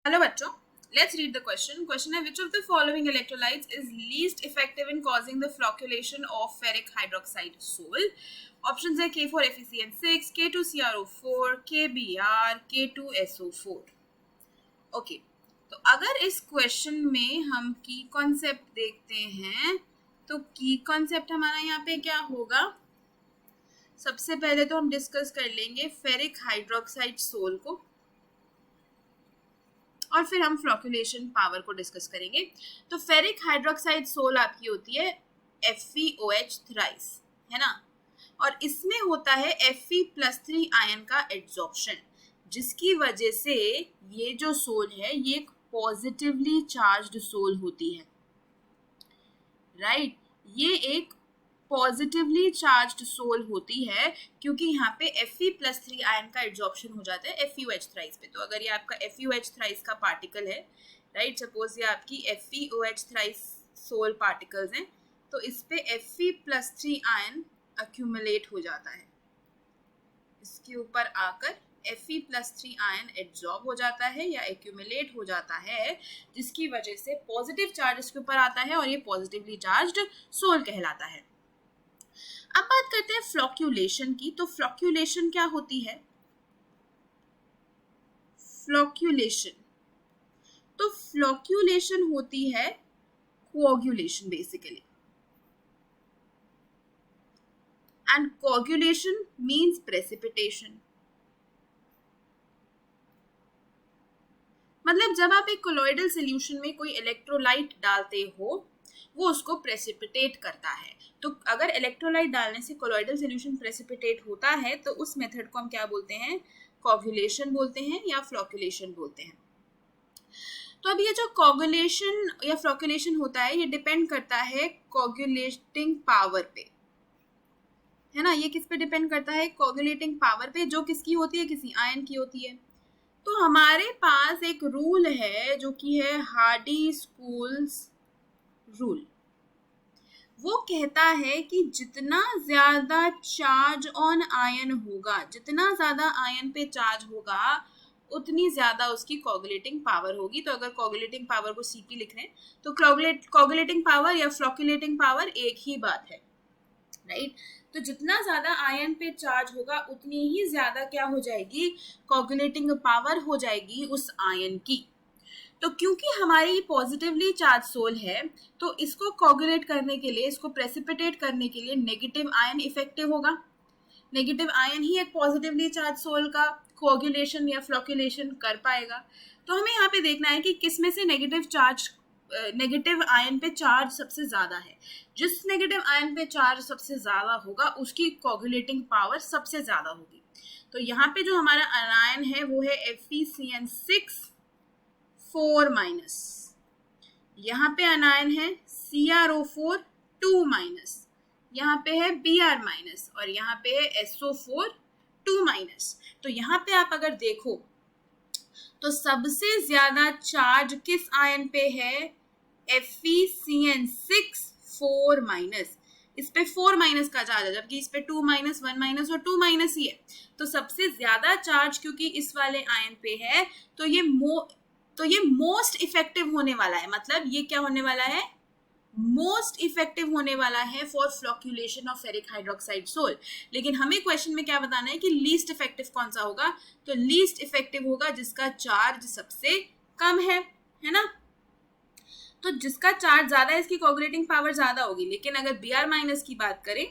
Hello बच्चों, let's read the question. Question है, which of the following electrolytes is least effective in causing the flocculation of ferric hydroxide Sol? Options है K4FeCN6, K2CrO4, KBr, K2SO4. Okay, तो अगर इस question में हम की concept देखते हैं तो की कॉन्सेप्ट हमारा यहाँ पे क्या होगा? सबसे पहले तो हम डिस्कस कर लेंगे फेरिक हाइड्रोक्साइड सोल को और फिर हम फ्लॉक्यूलेशन पावर को डिस्कस करेंगे। तो फेरिक हाइड्रोक्साइड सोल आपकी होती है FeOH थ्राइस, है ना, और इसमें होता है Fe+3 आयन का एड्सॉर्प्शन, जिसकी वजह से ये जो सोल है ये एक पॉजिटिवली चार्ज्ड सोल होती है, राइट। ये एक पॉजिटिवली चार्ज्ड सोल होती है क्योंकि यहाँ पे Fe+3 आयन का एड्सॉर्प्शन हो जाता है FeOH थ्राइस पे। तो अगर ये आपका FeOH थ्राइस का पार्टिकल है, राइट, सपोज ये आपकी FeOH थ्राइस सोल पार्टिकल्स हैं, तो इस पे Fe+3 आयन अक्यूमुलेट हो जाता है, इसके ऊपर आकर Fe+3 आयन एड्सॉर्ब हो जाता है या एक्यूमुलेट हो जाता है, जिसकी वजह से पॉजिटिव चार्ज इसके ऊपर आता है और ये पॉजिटिवली चार्ज्ड सोल कहलाता है। अब बात करते हैं फ्लॉक्यूलेशन की। तो फ्लॉक्यूलेशन क्या होती है? फ्लॉक्यूलेशन, तो फ्लॉक्यूलेशन होती है coagulation basically, and coagulation means precipitation. मतलब जब आप एक कोलॉइडल सॉल्यूशन में कोई इलेक्ट्रोलाइट डालते हो वो उसको प्रेसिपिटेट करता है। तो अगर इलेक्ट्रोलाइट डालने से कोलॉइडल सॉल्यूशन प्रेसिपिटेट होता है तो उस मेथड को हम क्या बोलते हैं? कोआगुलेशन बोलते हैं या फ्लॉक्यूलेशन बोलते हैं। तो अब ये जो कोआगुलेशन या फ्लॉक्यूलेशन होता है ये डिपेंड करता है कोआगुलेटिंग पावर पे, है ना। ये किस पे डिपेंड करता है? कोआगुलेटिंग पावर पे, जो किसकी होती है? किसी आयन की होती है। तो हमारे पास एक रूल है जो कि है हार्डी-स्कूल्स रूल। वो कहता है कि जितना ज्यादा चार्ज ऑन आयन होगा, जितना ज्यादा आयन पे चार्ज होगा उतनी ज्यादा उसकी कोआगुलेटिंग पावर होगी। तो अगर कोआगुलेटिंग पावर को Cp लिख रहे हैं तो कोआगुलेटिंग पावर या फ्लॉक्यूलेटिंग पावर एक ही बात है, राइट। तो जितना ज्यादा आयन पे चार्ज होगा उतनी ही ज्यादा क्या हो जाएगी? कोआगुलेटिंग पावर हो जाएगी उस आयन की। तो क्योंकि हमारी पॉजिटिवली चार्ज सोल है तो इसको कोआगुलेट करने के लिए, इसको प्रेसिपिटेट करने के लिए नेगेटिव आयन इफेक्टिव होगा। नेगेटिव आयन ही एक पॉजिटिवली चार्ज सोल का कोआगुलेशन या फ्लॉक्यूलेशन कर पाएगा। तो हमें यहाँ पे देखना है कि किस में से नेगेटिव आयन पे चार्ज सबसे ज्यादा है। जिस नेगेटिव आयन पे चार्ज सबसे ज्यादा होगा उसकी कोआगुलेटिंग पावर सबसे ज्यादा होगी। तो यहाँ पे जो हमारा आयन है वो है FeCN6 4-, यहाँ पे अनायन है CrO4 2-, यहाँ पे है Br-, और यहाँ पे है SO4 2-। तो यहाँ पे आप अगर देखो तो सबसे ज्यादा चार्ज किस आयन पे है? FeCN6 4-। इस पे 4- का चार्ज है, जबकि इस पे 2-, 1- और 2- ही है। तो सबसे ज्यादा चार्ज क्योंकि इस वाले आयन पे है तो ये मोस्ट इफेक्टिव होने वाला है। मतलब ये क्या होने वाला है? मोस्ट इफेक्टिव होने वाला है for flocculation of ferric hydroxide sol. लेकिन हमें क्वेश्चन में क्या बताना है कि लीस्ट इफेक्टिव कौन सा होगा? तो लीस्ट इफेक्टिव होगा जिसका चार्ज सबसे कम है ना। तो जिसका चार्ज ज्यादा है इसकी कोआगुलेटिंग पावर ज्यादा होगी। लेकिन अगर Br- की बात करें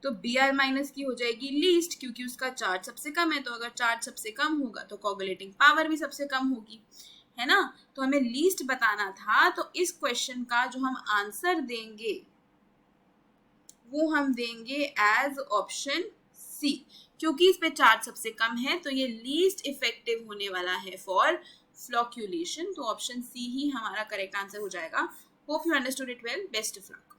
तो Br- की हो जाएगी लीस्ट, क्योंकि उसका चार्ज सबसे कम है। तो अगर चार्ज सबसे कम होगा तो कोआगुलेटिंग पावर भी सबसे कम होगी, है ना। तो हमें लीस्ट बताना था। तो इस क्वेश्चन का जो हम आंसर देंगे वो हम देंगे एज ऑप्शन सी, क्योंकि इस पे चार्ज सबसे कम है तो ये लीस्ट इफेक्टिव होने वाला है फॉर फ्लॉक्यूलेशन। तो ऑप्शन सी ही हमारा करेक्ट आंसर हो जाएगा। Hope you understood it well. Best of luck.